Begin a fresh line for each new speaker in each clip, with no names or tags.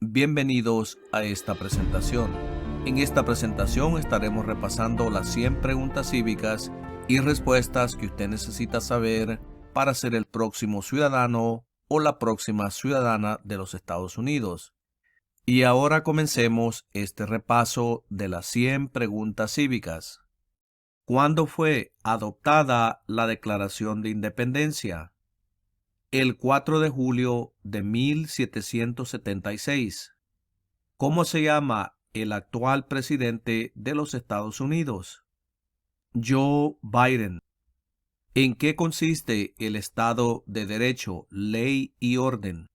Bienvenidos a esta presentación. En esta presentación estaremos repasando las 100 preguntas cívicas y respuestas que usted necesita saber para ser el próximo ciudadano o la próxima ciudadana de los Estados Unidos. Y ahora comencemos este repaso de las 100 preguntas cívicas. ¿Cuándo fue adoptada la Declaración de Independencia? El 4 de julio de 1776. ¿Cómo se llama el actual presidente de los Estados Unidos? Joe Biden. ¿En qué consiste el Estado de Derecho, ley y orden?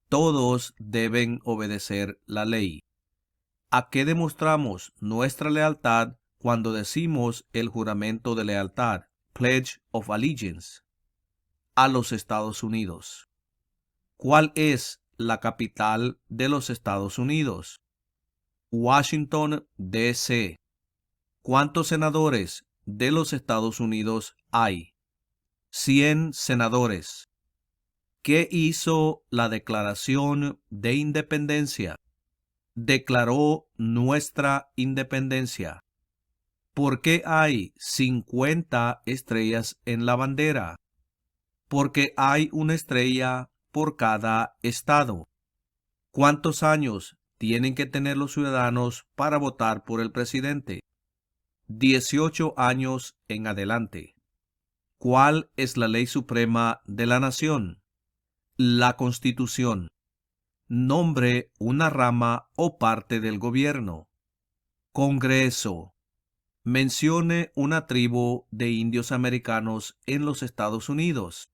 Todos deben obedecer la ley. ¿A qué demostramos nuestra lealtad cuando decimos el juramento de lealtad, Pledge of Allegiance? A los Estados Unidos. ¿Cuál es la capital de los Estados Unidos? Washington, D.C. ¿Cuántos senadores de los Estados Unidos hay? 100 senadores. ¿Qué hizo la Declaración de Independencia? Declaró nuestra independencia. ¿Por qué hay 50 estrellas en la bandera? Porque hay una estrella por cada estado. ¿Cuántos años tienen que tener los ciudadanos para votar por el presidente? 18 años en adelante. ¿Cuál es la ley suprema de la nación? La Constitución. Nombre una rama o parte del gobierno. Congreso. Mencione una tribu de indios americanos en los Estados Unidos.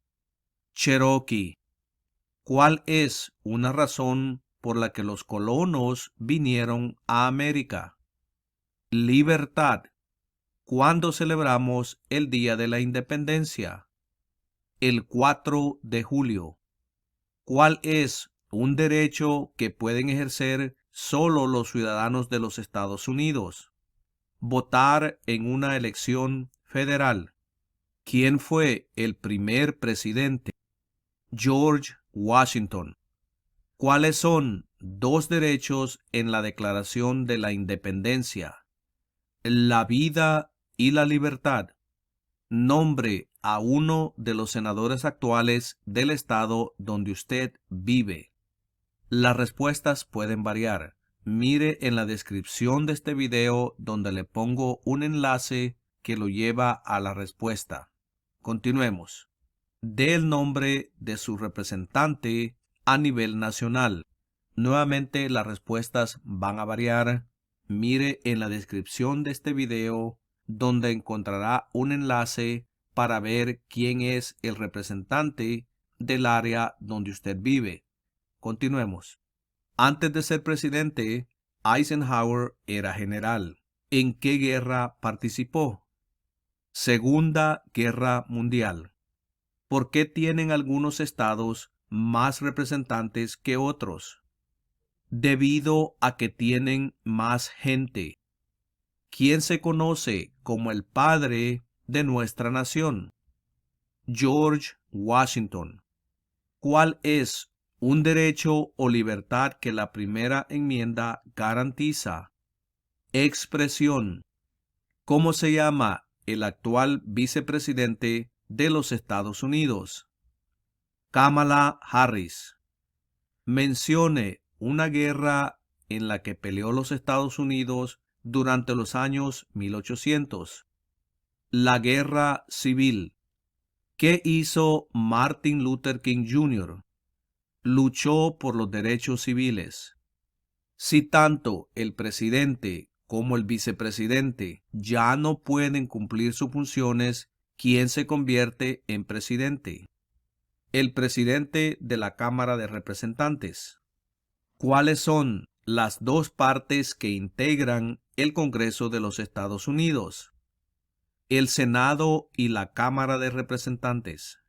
Cherokee. ¿Cuál es una razón por la que los colonos vinieron a América? Libertad. ¿Cuándo celebramos el Día de la Independencia? El 4 de julio. ¿Cuál es un derecho que pueden ejercer solo los ciudadanos de los Estados Unidos? Votar en una elección federal. ¿Quién fue el primer presidente? George Washington. ¿Cuáles son dos derechos en la Declaración de la Independencia? La vida y la libertad. Nombre a uno de los senadores actuales del estado donde usted vive. Las respuestas pueden variar. Mire en la descripción de este video donde le pongo un enlace que lo lleva a la respuesta. Continuemos. Dé el nombre de su representante a nivel nacional. Nuevamente las respuestas van a variar. Mire en la descripción de este video donde encontrará un enlace para ver quién es el representante del área donde usted vive. Continuemos. Antes de ser presidente, Eisenhower era general. ¿En qué guerra participó? Segunda Guerra Mundial. ¿Por qué tienen algunos estados más representantes que otros? Debido a que tienen más gente. ¿Quién se conoce como el padre de nuestra nación? George Washington. ¿Cuál es un derecho o libertad que la primera enmienda garantiza? Expresión. ¿Cómo se llama el actual vicepresidente de los Estados Unidos? Kamala Harris. Mencione una guerra en la que peleó los Estados Unidos durante los años 1800. La Guerra Civil. ¿Qué hizo Martin Luther King Jr.? Luchó por los derechos civiles. Si tanto el presidente como el vicepresidente ya no pueden cumplir sus funciones, ¿quién se convierte en presidente? El presidente de la Cámara de Representantes. ¿Cuáles son las dos partes que integran el Congreso de los Estados Unidos? El Senado y la Cámara de Representantes.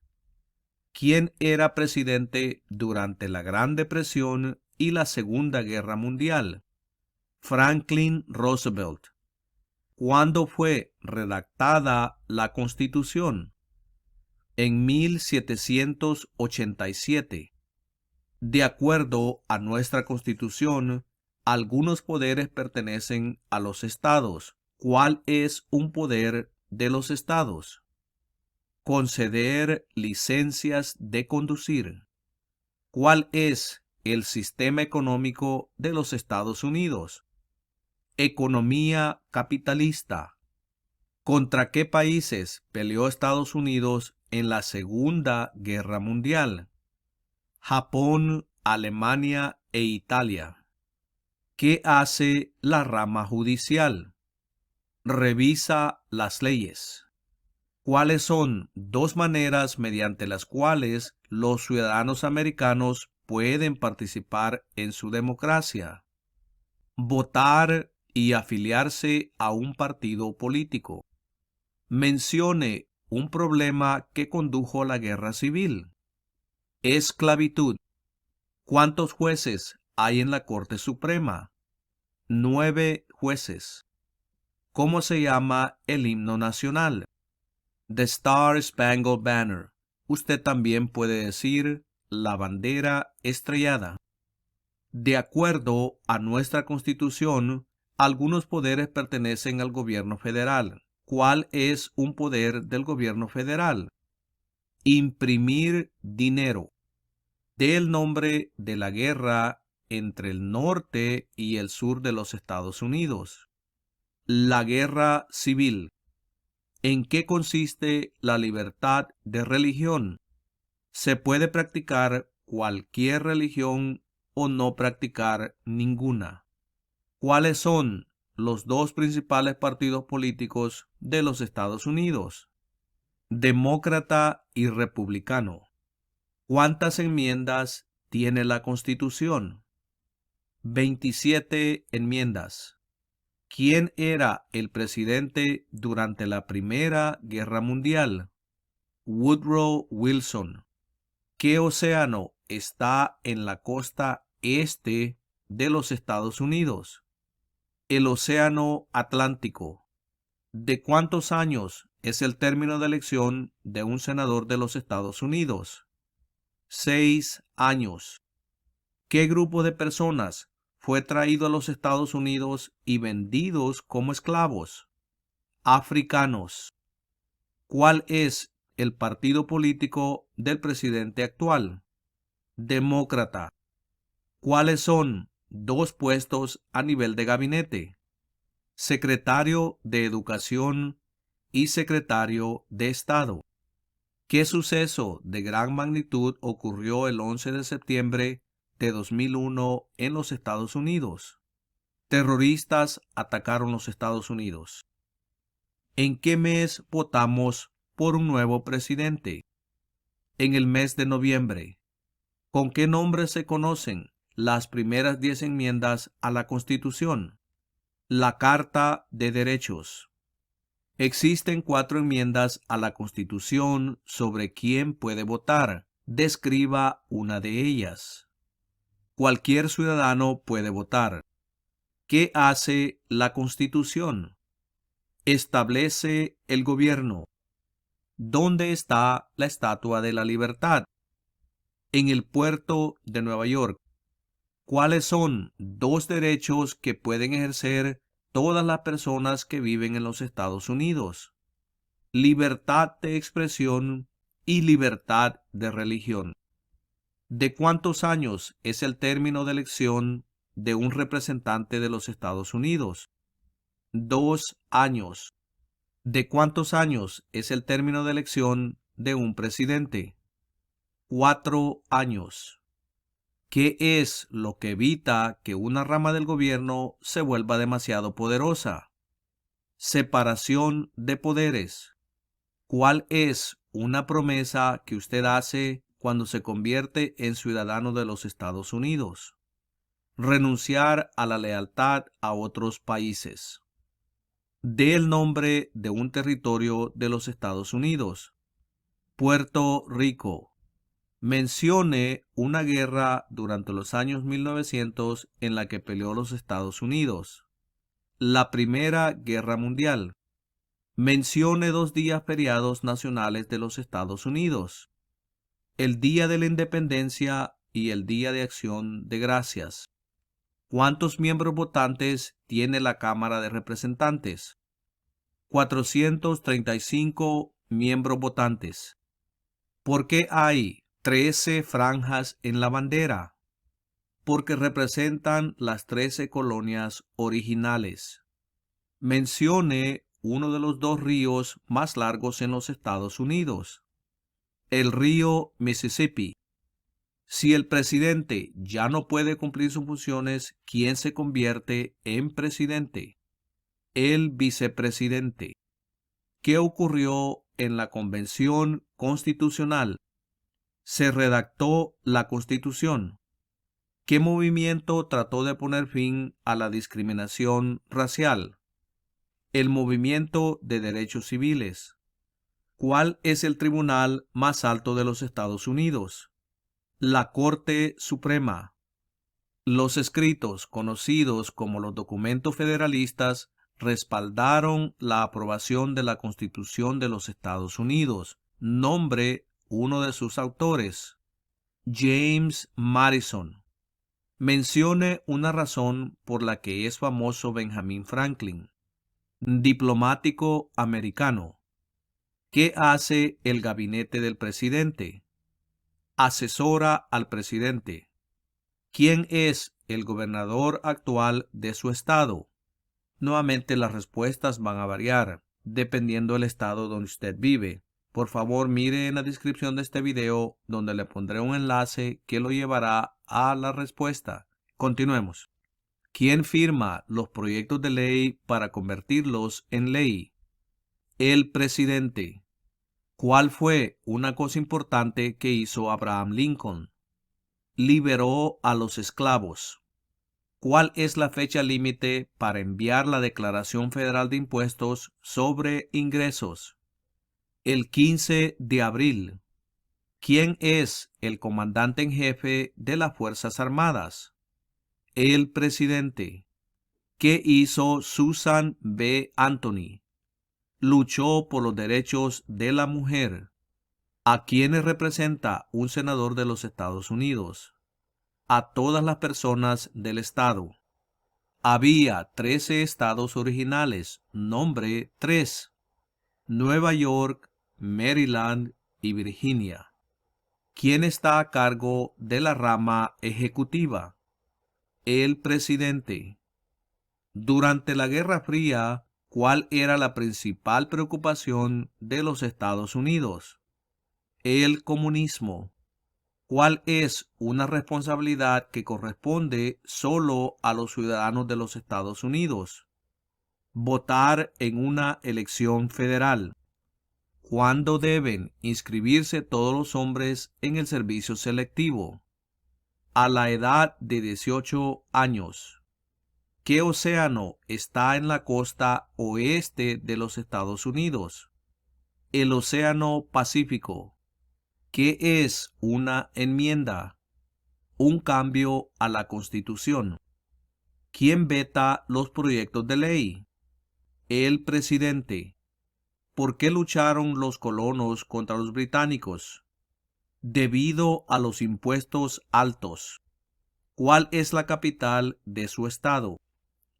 ¿Quién era presidente durante la Gran Depresión y la Segunda Guerra Mundial? Franklin Roosevelt. ¿Cuándo fue redactada la Constitución? En 1787. De acuerdo a nuestra Constitución, algunos poderes pertenecen a los estados. ¿Cuál es un poder de los estados? Conceder licencias de conducir. ¿Cuál es el sistema económico de los Estados Unidos? Economía capitalista. ¿Contra qué países peleó Estados Unidos en la Segunda Guerra Mundial? Japón, Alemania e Italia. ¿Qué hace la rama judicial? Revisa las leyes. ¿Cuáles son dos maneras mediante las cuales los ciudadanos americanos pueden participar en su democracia? Votar y afiliarse a un partido político. Mencione un problema que condujo a la guerra civil. Esclavitud. ¿Cuántos jueces hay en la Corte Suprema? 9 jueces. ¿Cómo se llama el himno nacional? The Star Spangled Banner. Usted también puede decir la bandera estrellada. De acuerdo a nuestra Constitución, algunos poderes pertenecen al gobierno federal. ¿Cuál es un poder del gobierno federal? Imprimir dinero. Dé el nombre de la guerra entre el norte y el sur de los Estados Unidos. La guerra civil. ¿En qué consiste la libertad de religión? Se puede practicar cualquier religión o no practicar ninguna. ¿Cuáles son los dos principales partidos políticos de los Estados Unidos? Demócrata y republicano. ¿Cuántas enmiendas tiene la Constitución? 27 enmiendas. ¿Quién era el presidente durante la Primera Guerra Mundial? Woodrow Wilson. ¿Qué océano está en la costa este de los Estados Unidos? El Océano Atlántico. ¿De cuántos años es el término de elección de un senador de los Estados Unidos? 6 años. ¿Qué grupo de personas fue traído a los Estados Unidos y vendidos como esclavos? Africanos. ¿Cuál es el partido político del presidente actual? Demócrata. ¿Cuáles son dos puestos a nivel de gabinete? Secretario de Educación y Secretario de Estado. ¿Qué suceso de gran magnitud ocurrió el 11 de septiembre de 2001 en los Estados Unidos? Terroristas atacaron los Estados Unidos. ¿En qué mes votamos por un nuevo presidente? En el mes de noviembre. ¿Con qué nombre se conocen las primeras 10 enmiendas a la Constitución? La Carta de Derechos. Existen 4 enmiendas a la Constitución sobre quién puede votar. Describa una de ellas. Cualquier ciudadano puede votar. ¿Qué hace la Constitución? Establece el gobierno. ¿Dónde está la Estatua de la Libertad? En el puerto de Nueva York. ¿Cuáles son 2 derechos que pueden ejercer todas las personas que viven en los Estados Unidos? Libertad de expresión y libertad de religión. ¿De cuántos años es el término de elección de un representante de los Estados Unidos? 2 años. ¿De cuántos años es el término de elección de un presidente? 4 años. ¿Qué es lo que evita que una rama del gobierno se vuelva demasiado poderosa? Separación de poderes. ¿Cuál es una promesa que usted hace cuando se convierte en ciudadano de los Estados Unidos? Renunciar a la lealtad a otros países. Dé el nombre de un territorio de los Estados Unidos. Puerto Rico. Mencione una guerra durante los años 1900 en la que peleó los Estados Unidos. La Primera Guerra Mundial. Mencione 2 días feriados nacionales de los Estados Unidos. El Día de la Independencia y el Día de Acción de Gracias. ¿Cuántos miembros votantes tiene la Cámara de Representantes? 435 miembros votantes. ¿Por qué hay 13 franjas en la bandera? Porque representan las 13 colonias originales. Mencione uno de los dos ríos más largos en los Estados Unidos. El río Mississippi. Si el presidente ya no puede cumplir sus funciones, ¿quién se convierte en presidente? El vicepresidente. ¿Qué ocurrió en la Convención Constitucional? Se redactó la Constitución. ¿Qué movimiento trató de poner fin a la discriminación racial? El Movimiento de Derechos Civiles. ¿Cuál es el tribunal más alto de los Estados Unidos? La Corte Suprema. Los escritos, conocidos como los documentos federalistas, respaldaron la aprobación de la Constitución de los Estados Unidos. Nombre uno de sus autores. James Madison. Mencione una razón por la que es famoso Benjamin Franklin. Diplomático americano. ¿Qué hace el gabinete del presidente? Asesora al presidente. ¿Quién es el gobernador actual de su estado? Nuevamente las respuestas van a variar dependiendo del estado donde usted vive. Por favor, mire en la descripción de este video donde le pondré un enlace que lo llevará a la respuesta. Continuemos. ¿Quién firma los proyectos de ley para convertirlos en ley? El presidente. ¿Cuál fue una cosa importante que hizo Abraham Lincoln? Liberó a los esclavos. ¿Cuál es la fecha límite para enviar la Declaración Federal de Impuestos sobre Ingresos? El 15 de abril. ¿Quién es el comandante en jefe de las Fuerzas Armadas? El presidente. ¿Qué hizo Susan B. Anthony? Luchó por los derechos de la mujer. ¿A quiénes representa un senador de los Estados Unidos? A todas las personas del estado. Había 13 estados originales. Nombre 3. Nueva York, Maryland y Virginia. ¿Quién está a cargo de la rama ejecutiva? El presidente. Durante la Guerra Fría, ¿cuál era la principal preocupación de los Estados Unidos? El comunismo. ¿Cuál es una responsabilidad que corresponde solo a los ciudadanos de los Estados Unidos? Votar en una elección federal. ¿Cuándo deben inscribirse todos los hombres en el servicio selectivo? A la edad de 18 años. ¿Qué océano está en la costa oeste de los Estados Unidos? El Océano Pacífico. ¿Qué es una enmienda? Un cambio a la Constitución. ¿Quién veta los proyectos de ley? El presidente. ¿Por qué lucharon los colonos contra los británicos? Debido a los impuestos altos. ¿Cuál es la capital de su estado?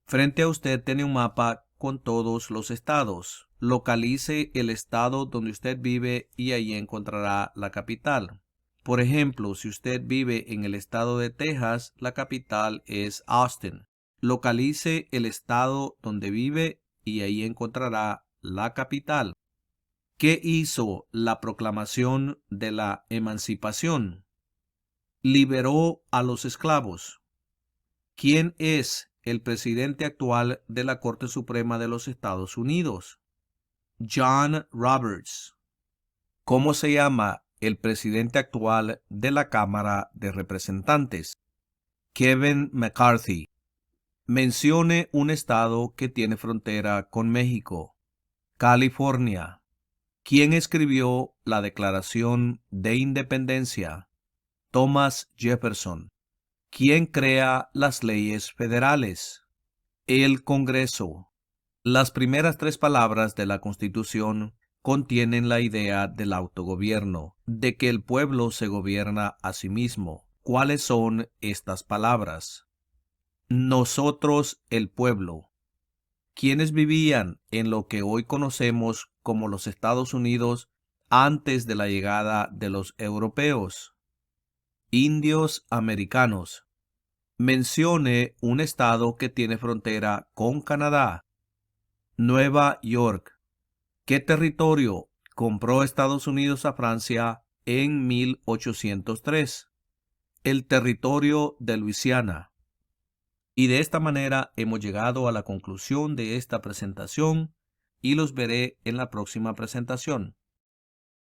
Frente a usted tiene un mapa con todos los estados. Localice el estado donde usted vive y ahí encontrará la capital. Por ejemplo, si usted vive en el estado de Texas, la capital es Austin. Localice el estado donde vive y ahí encontrará la capital. ¿Qué hizo la Proclamación de la Emancipación? Liberó a los esclavos. ¿Quién es el presidente actual de la Corte Suprema de los Estados Unidos? John Roberts. ¿Cómo se llama el presidente actual de la Cámara de Representantes? Kevin McCarthy. Mencione un estado que tiene frontera con México. California. ¿Quién escribió la Declaración de Independencia? Thomas Jefferson. ¿Quién crea las leyes federales? El Congreso. Las primeras 3 palabras de la Constitución contienen la idea del autogobierno, de que el pueblo se gobierna a sí mismo. ¿Cuáles son estas palabras? Nosotros, el pueblo. ¿Quiénes vivían en lo que hoy conocemos como los Estados Unidos antes de la llegada de los europeos? Indios americanos. Mencione un estado que tiene frontera con Canadá. Nueva York. ¿Qué territorio compró Estados Unidos a Francia en 1803? El territorio de Luisiana. Y de esta manera hemos llegado a la conclusión de esta presentación y los veré en la próxima presentación.